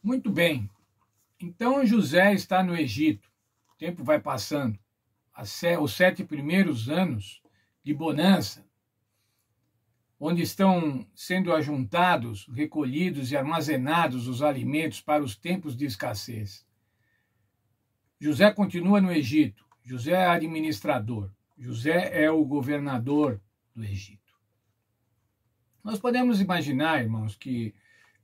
Muito bem. Então José está no Egito. O tempo vai passando. Os 7 primeiros anos de bonança, onde estão sendo ajuntados, recolhidos e armazenados os alimentos para os tempos de escassez. José continua no Egito. José é administrador. José é o governador do Egito. Nós podemos imaginar, irmãos, que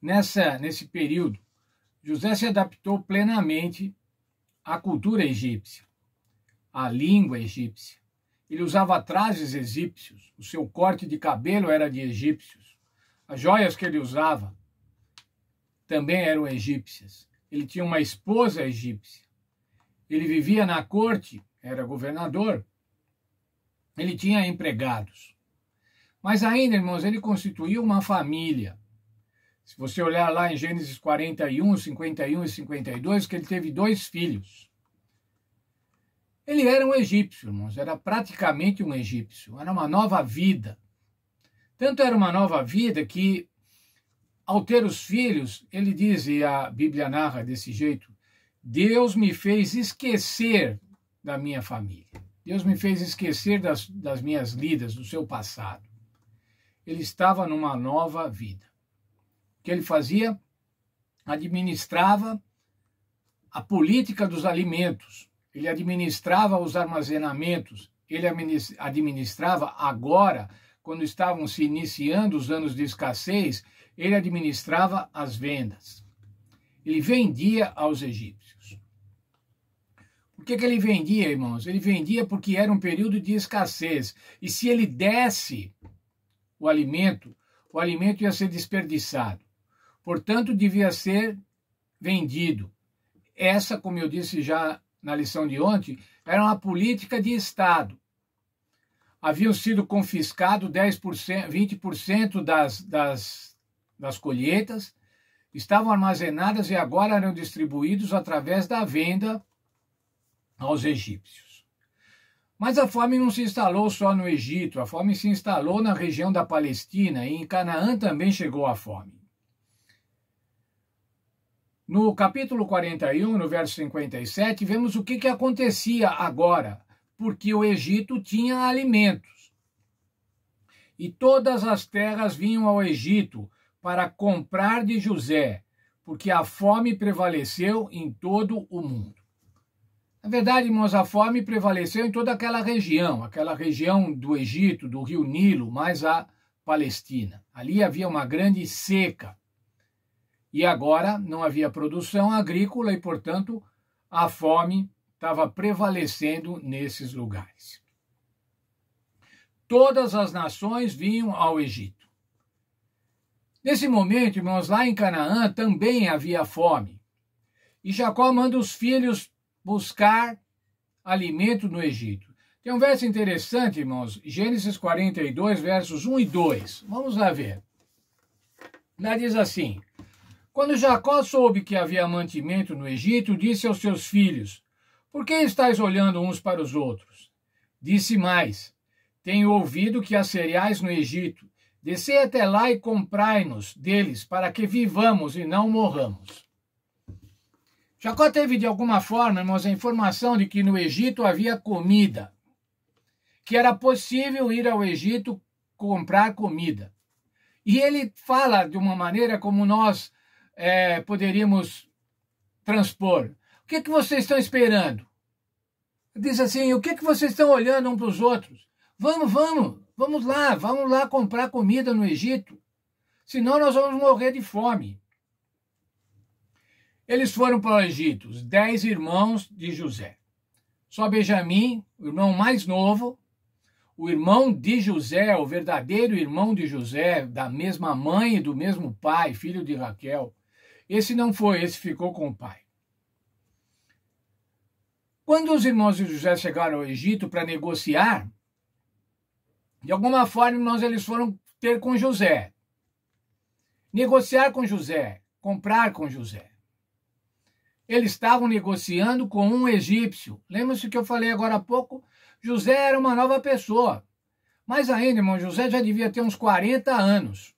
nesse período, José se adaptou plenamente à cultura egípcia, à língua egípcia. Ele usava trajes egípcios, o seu corte de cabelo era de egípcios, as joias que ele usava também eram egípcias. Ele tinha uma esposa egípcia. Ele vivia na corte, era governador. Ele tinha empregados. Mas ainda, irmãos, ele constituiu uma família. Se você olhar lá em Gênesis 41, 51 e 52, que ele teve 2 filhos. Ele era um egípcio, irmãos, era praticamente um egípcio, era uma nova vida. Tanto era uma nova vida que, ao ter os filhos, ele diz, e a Bíblia narra desse jeito, Deus me fez esquecer da minha família. Deus me fez esquecer das minhas lidas, do seu passado. Ele estava numa nova vida. O que ele fazia? Administrava a política dos alimentos. Ele administrava os armazenamentos. Ele administrava agora, quando estavam se iniciando os anos de escassez, ele administrava as vendas. Ele vendia aos egípcios. Por que ele vendia, irmãos? Ele vendia porque era um período de escassez. E se ele desse o alimento ia ser desperdiçado. Portanto, devia ser vendido. Essa, como eu disse já na lição de ontem, era uma política de Estado. Haviam sido confiscados 10%, 20% das colheitas, estavam armazenadas e agora eram distribuídos através da venda aos egípcios. Mas a fome não se instalou só no Egito, a fome se instalou na região da Palestina e em Canaã também chegou a fome. No capítulo 41, no verso 57, vemos o que acontecia agora, porque o Egito tinha alimentos. E todas as terras vinham ao Egito para comprar de José, porque a fome prevaleceu em todo o mundo. Na verdade, irmãos, a fome prevaleceu em toda aquela região do Egito, do rio Nilo, mais a Palestina. Ali havia uma grande seca. E agora não havia produção agrícola e, portanto, a fome estava prevalecendo nesses lugares. Todas as nações vinham ao Egito. Nesse momento, irmãos, lá em Canaã também havia fome. E Jacó manda os filhos buscar alimento no Egito. Tem um verso interessante, irmãos, Gênesis 42, versos 1 e 2. Vamos lá ver. Lá diz assim: quando Jacó soube que havia mantimento no Egito, disse aos seus filhos: por que estáis olhando uns para os outros? Disse mais: tenho ouvido que há cereais no Egito. Descei até lá e comprai-nos deles, para que vivamos e não morramos. Jacó teve, de alguma forma, irmãos, a informação de que no Egito havia comida, que era possível ir ao Egito comprar comida. E ele fala de uma maneira como nós poderíamos transpor. O que vocês estão esperando? Diz assim, o que vocês estão olhando uns para os outros? Vamos lá comprar comida no Egito, senão nós vamos morrer de fome. Eles foram para o Egito, os 10 irmãos de José. Só Benjamim, o irmão mais novo, o irmão de José, o verdadeiro irmão de José, da mesma mãe e do mesmo pai, filho de Raquel. Esse não foi, esse ficou com o pai. Quando os irmãos de José chegaram ao Egito para negociar, de alguma forma eles foram ter com José. Negociar com José, comprar com José. Eles estavam negociando com um egípcio. Lembra-se que eu falei agora há pouco? José era uma nova pessoa. Mas ainda, irmão, José já devia ter uns 40 anos.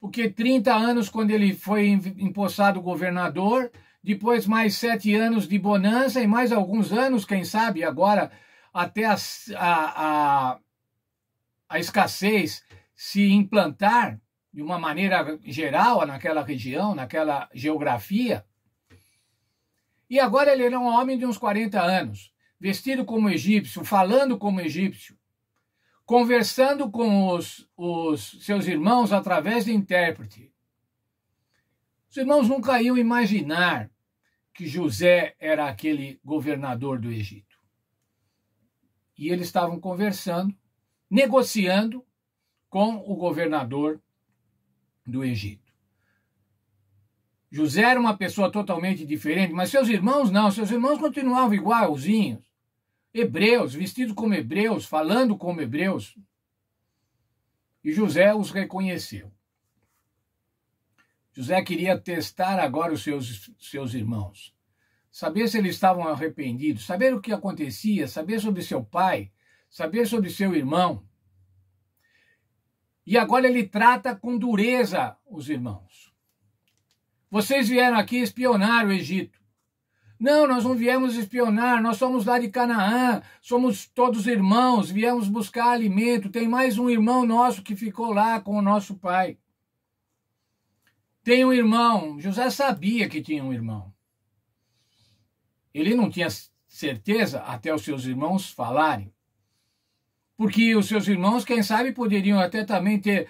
porque 30 anos quando ele foi empossado governador, depois mais 7 anos de bonança e mais alguns anos, quem sabe, agora até a escassez se implantar de uma maneira geral naquela região, naquela geografia. E agora ele era um homem de uns 40 anos, vestido como egípcio, falando como egípcio, conversando com os seus irmãos através de intérprete. Os irmãos nunca iam imaginar que José era aquele governador do Egito. E eles estavam conversando, negociando com o governador do Egito. José era uma pessoa totalmente diferente, mas seus irmãos não, seus irmãos continuavam igualzinhos. Hebreus, vestidos como hebreus, falando como hebreus. E José os reconheceu. José queria testar agora os seus irmãos. Saber se eles estavam arrependidos, saber o que acontecia, saber sobre seu pai, saber sobre seu irmão. E agora ele trata com dureza os irmãos. Vocês vieram aqui espionar o Egito. Não, nós não viemos espionar, nós somos lá de Canaã, somos todos irmãos, viemos buscar alimento. Tem mais um irmão nosso que ficou lá com o nosso pai. Tem um irmão, José sabia que tinha um irmão. Ele não tinha certeza até os seus irmãos falarem. Porque os seus irmãos, quem sabe, poderiam até também ter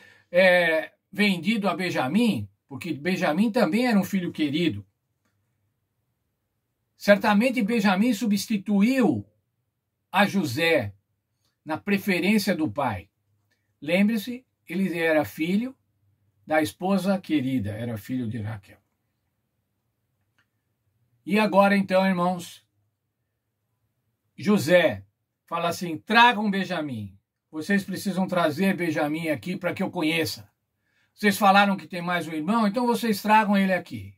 vendido a Benjamim, porque Benjamim também era um filho querido. Certamente Benjamim substituiu a José na preferência do pai. Lembre-se, ele era filho da esposa querida, era filho de Raquel. E agora então, irmãos, José fala assim, tragam Benjamim. Vocês precisam trazer Benjamim aqui para que eu conheça. Vocês falaram que tem mais um irmão, então vocês tragam ele aqui.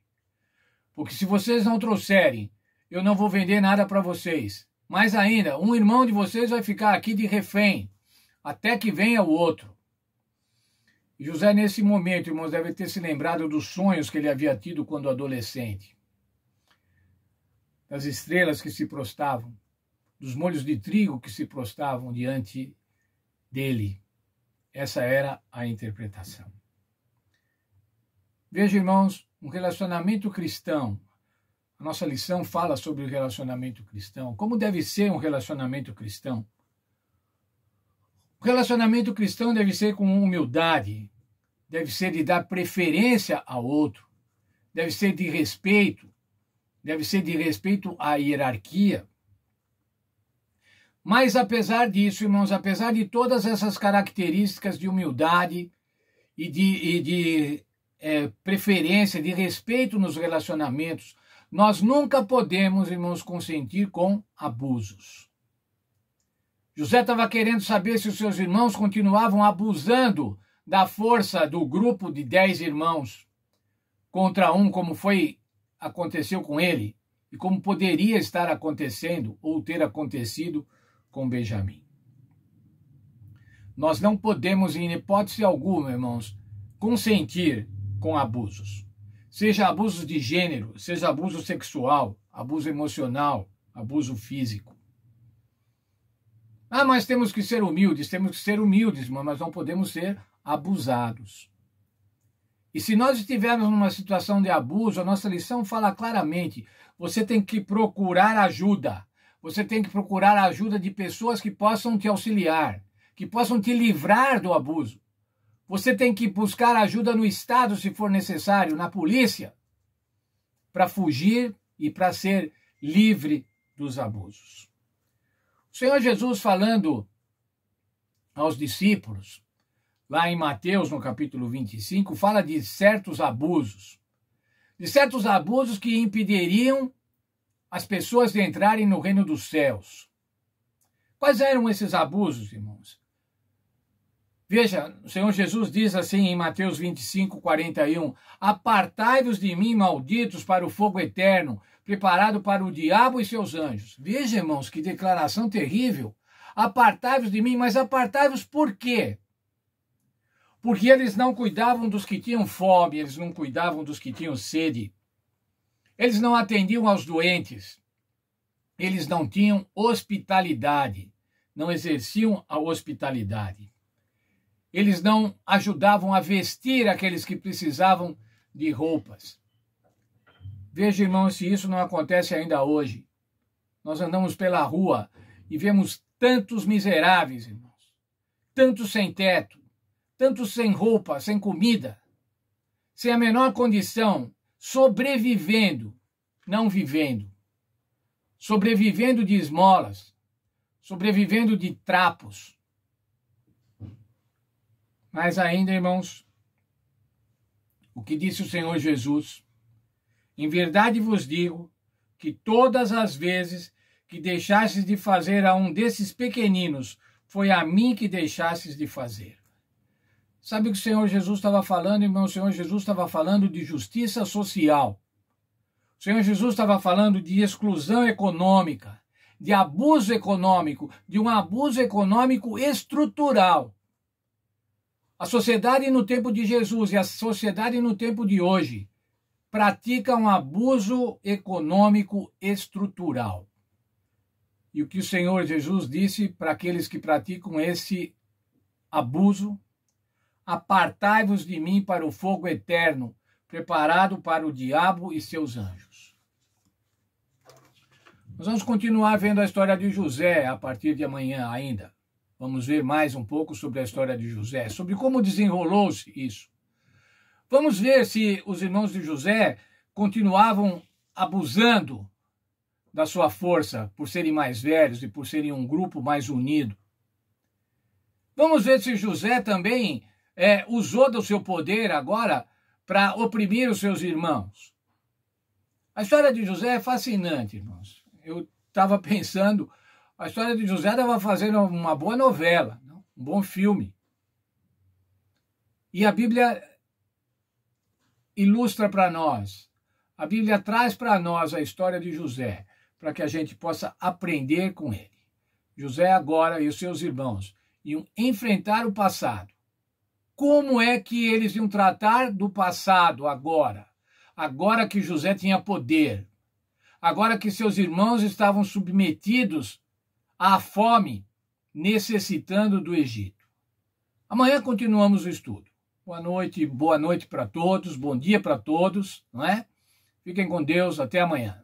Porque se vocês não trouxerem, eu não vou vender nada para vocês. Mais ainda, um irmão de vocês vai ficar aqui de refém, até que venha o outro. E José, nesse momento, irmãos, deve ter se lembrado dos sonhos que ele havia tido quando adolescente. Das estrelas que se prostravam, dos molhos de trigo que se prostravam diante dele. Essa era a interpretação. Veja, irmãos, um relacionamento cristão. A nossa lição fala sobre o relacionamento cristão. Como deve ser um relacionamento cristão? O relacionamento cristão deve ser com humildade, deve ser de dar preferência ao outro, deve ser de respeito, deve ser de respeito à hierarquia. Mas apesar disso, irmãos, apesar de todas essas características de humildade e de preferência, de respeito nos relacionamentos, nós nunca podemos, irmãos, consentir com abusos. José estava querendo saber se os seus irmãos continuavam abusando da força do grupo de 10 irmãos contra um, como aconteceu com ele, e como poderia estar acontecendo ou ter acontecido com Benjamim. Nós não podemos, em hipótese alguma, irmãos, consentir com abusos. Seja abuso de gênero, seja abuso sexual, abuso emocional, abuso físico. Mas temos que ser humildes, mas não podemos ser abusados. E se nós estivermos numa situação de abuso, a nossa lição fala claramente, você tem que procurar ajuda. Você tem que procurar a ajuda de pessoas que possam te auxiliar, que possam te livrar do abuso. Você tem que buscar ajuda no Estado, se for necessário, na polícia, para fugir e para ser livre dos abusos. O Senhor Jesus, falando aos discípulos, lá em Mateus, no capítulo 25, fala de certos abusos que impediriam as pessoas de entrarem no reino dos céus. Quais eram esses abusos, irmãos? Veja, o Senhor Jesus diz assim em Mateus 25, 41, apartai-vos de mim, malditos, para o fogo eterno, preparado para o diabo e seus anjos. Veja, irmãos, que declaração terrível. Apartai-vos de mim, mas apartai-vos por quê? Porque eles não cuidavam dos que tinham fome, eles não cuidavam dos que tinham sede. Eles não atendiam aos doentes. Eles não tinham hospitalidade, não exerciam a hospitalidade. Eles não ajudavam a vestir aqueles que precisavam de roupas. Veja, irmãos, se isso não acontece ainda hoje. Nós andamos pela rua e vemos tantos miseráveis, irmãos, tantos sem teto, tantos sem roupa, sem comida, sem a menor condição, sobrevivendo, não vivendo, sobrevivendo de esmolas, sobrevivendo de trapos. Mas ainda, irmãos, o que disse o Senhor Jesus? Em verdade vos digo que todas as vezes que deixastes de fazer a um desses pequeninos, foi a mim que deixastes de fazer. Sabe o que o Senhor Jesus estava falando, irmão? O Senhor Jesus estava falando de justiça social. O Senhor Jesus estava falando de exclusão econômica, de abuso econômico, de um abuso econômico estrutural. A sociedade no tempo de Jesus e a sociedade no tempo de hoje pratica um abuso econômico estrutural. E o que o Senhor Jesus disse para aqueles que praticam esse abuso: apartai-vos de mim para o fogo eterno, preparado para o diabo e seus anjos. Nós vamos continuar vendo a história de José a partir de amanhã ainda. Vamos ver mais um pouco sobre a história de José, sobre como desenrolou-se isso. Vamos ver se os irmãos de José continuavam abusando da sua força por serem mais velhos e por serem um grupo mais unido. Vamos ver se José também usou do seu poder agora para oprimir os seus irmãos. A história de José é fascinante, irmãos. Eu estava pensando, a história de José estava fazendo uma boa novela, um bom filme. E a Bíblia ilustra para nós, a Bíblia traz para nós a história de José, para que a gente possa aprender com ele. José agora e os seus irmãos iam enfrentar o passado. Como é que eles iam tratar do passado agora? Agora que José tinha poder, agora que seus irmãos estavam submetidos à fome, necessitando do Egito. Amanhã continuamos o estudo. Boa noite para todos, bom dia para todos, não é? Fiquem com Deus, até amanhã.